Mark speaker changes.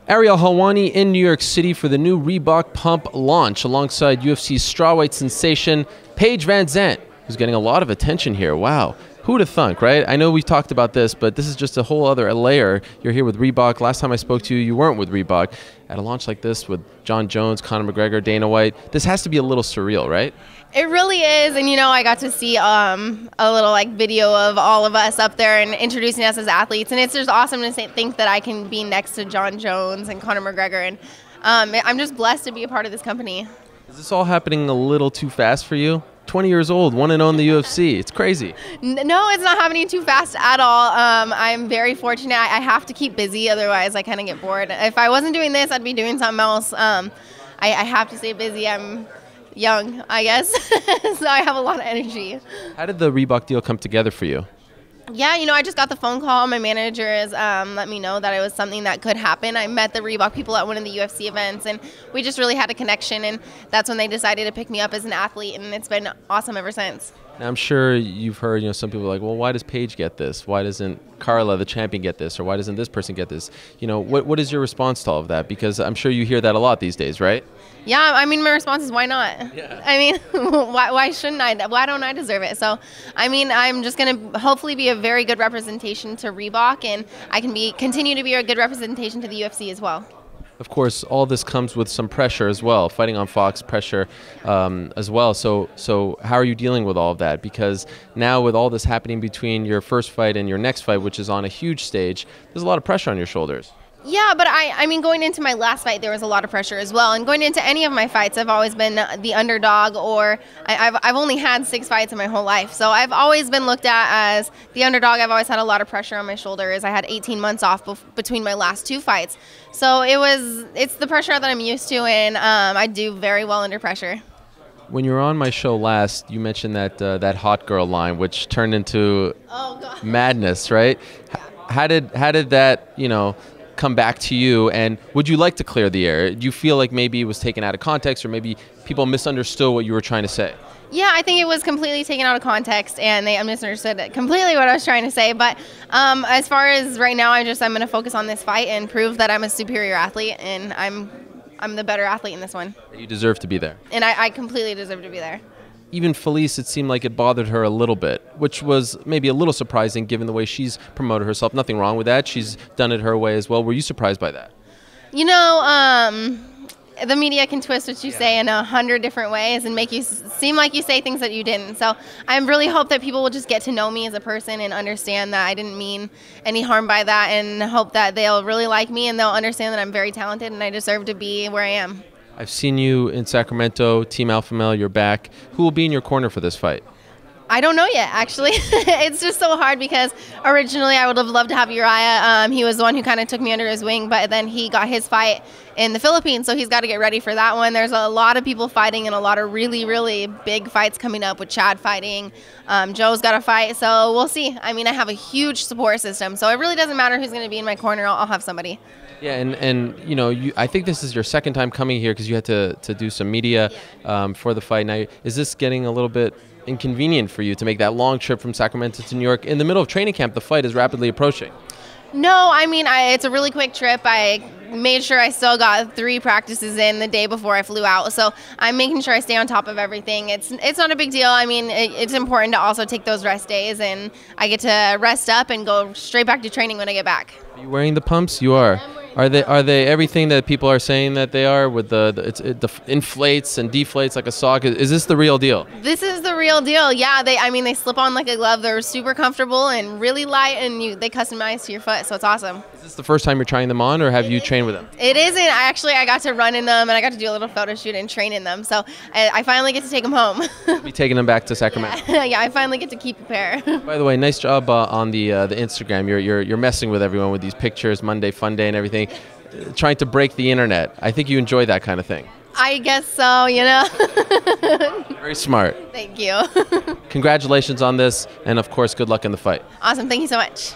Speaker 1: Ariel Helwani in New York City for the new Reebok Pump launch alongside UFC's strawweight sensation Paige VanZant, who's getting a lot of attention here. Wow. Who would have thunk, right? I know we've talked about this, but this is just a whole other layer. You're here with Reebok. Last time I spoke to you, you weren't with Reebok. At a launch like this with Jon Jones, Conor McGregor, Dana White, this has to be a little surreal, right?
Speaker 2: It really is, and I got to see a little video of all of us up there and introducing us as athletes, and it's just awesome to think that I can be next to Jon Jones and Conor McGregor, and I'm just blessed to be a part of this company.
Speaker 1: Is this all happening a little too fast for you? 20 years old, one and own the UFC. It's crazy.
Speaker 2: No, it's not happening too fast at all. I'm very fortunate. I have to keep busy, otherwise I kind of get bored. If I wasn't doing this, I'd be doing something else. I have to stay busy. I'm young, I guess, so I have a lot of energy.
Speaker 1: How did the Reebok deal come together for you?
Speaker 2: Yeah, I just got the phone call. My manager has let me know that it was something that could happen. I met the Reebok people at one of the UFC events, and we just really had a connection, and that's when they decided to pick me up as an athlete, and it's been awesome ever since.
Speaker 1: Now, I'm sure you've heard, some people are like, well, why does Paige get this? Why doesn't Carla, the champion, get this? Or why doesn't this person get this? What is your response to all of that? Because I'm sure you hear that a lot these days, right?
Speaker 2: Yeah, my response is why not? Yeah. Why shouldn't I? Why don't I deserve it? So, I'm just going to hopefully be a very good representation to Reebok, and I can continue to be a good representation to the UFC as well.
Speaker 1: Of course, all this comes with some pressure as well, fighting on Fox pressure as well. So how are you dealing with all of that? Because now with all this happening between your first fight and your next fight, which is on a huge stage, there's a lot of pressure on your shoulders.
Speaker 2: Yeah, but going into my last fight, there was a lot of pressure as well. And going into any of my fights, I've always been the underdog, or I've only had 6 fights in my whole life. So I've always been looked at as the underdog. I've always had a lot of pressure on my shoulders. I had 18 months off between my last 2 fights. So it's the pressure that I'm used to, and I do very well under pressure.
Speaker 1: When you were on my show last, you mentioned that hot girl line, which turned into madness, right? How did that, come back to you, and would you like to clear the air? Do you feel like maybe it was taken out of context, or maybe people misunderstood what you were trying to say?
Speaker 2: Yeah, I think it was completely taken out of context, and they misunderstood completely what I was trying to say. But as far as right now, I'm going to focus on this fight and prove that I'm a superior athlete, and I'm the better athlete in this one.
Speaker 1: You deserve to be there.
Speaker 2: And I completely deserve to be there.
Speaker 1: Even Felice, it seemed like it bothered her a little bit, which was maybe a little surprising given the way she's promoted herself. Nothing wrong with that. She's done it her way as well. Were you surprised by that?
Speaker 2: The media can twist what you say in 100 different ways and make you seem like you say things that you didn't. So I really hope that people will just get to know me as a person and understand that I didn't mean any harm by that, and hope that they'll really like me and they'll understand that I'm very talented and I deserve to be where I am.
Speaker 1: I've seen you in Sacramento, Team Alpha Male, you're back. Who will be in your corner for this fight?
Speaker 2: I don't know yet, actually. It's just so hard because originally I would have loved to have Uriah. He was the one who kind of took me under his wing, but then he got his fight in the Philippines, so he's got to get ready for that one. There's a lot of people fighting and a lot of really, really big fights coming up with Chad fighting. Joe's got a fight, so we'll see. I have a huge support system, so it really doesn't matter who's going to be in my corner. I'll have somebody.
Speaker 1: Yeah, and I think this is your second time coming here because you had to do some media for the fight. Now, is this getting a little bit inconvenient for you to make that long trip from Sacramento to New York in the middle of training camp? The fight is rapidly approaching.
Speaker 2: No, it's a really quick trip. I made sure I still got 3 practices in the day before I flew out, so I'm making sure I stay on top of everything. It's not a big deal. It's important to also take those rest days, and I get to rest up and go straight back to training when I get back.
Speaker 1: Are you wearing the pumps? You are. Are they everything that people are saying that they are, with the inflates and deflates like a sock? Is this the real deal?
Speaker 2: This is the real deal. Yeah, they slip on like a glove. They're super comfortable and really light, and they customize to your foot, so it's awesome.
Speaker 1: Is this the first time you're trying them on, or have you trained with them?
Speaker 2: It isn't. I got to run in them, and I got to do a little photo shoot and train in them, so I finally get to take them home.
Speaker 1: Be taking them back to Sacramento.
Speaker 2: Yeah, I finally get to keep a pair.
Speaker 1: By the way, nice job on the Instagram. You're messing with everyone with these pictures, Monday Fun Day and everything. Trying to break the internet. I think you enjoy that kind of thing.
Speaker 2: I guess so,
Speaker 1: Very smart.
Speaker 2: Thank you.
Speaker 1: Congratulations on this, and of course, good luck in the fight.
Speaker 2: Awesome. Thank you so much.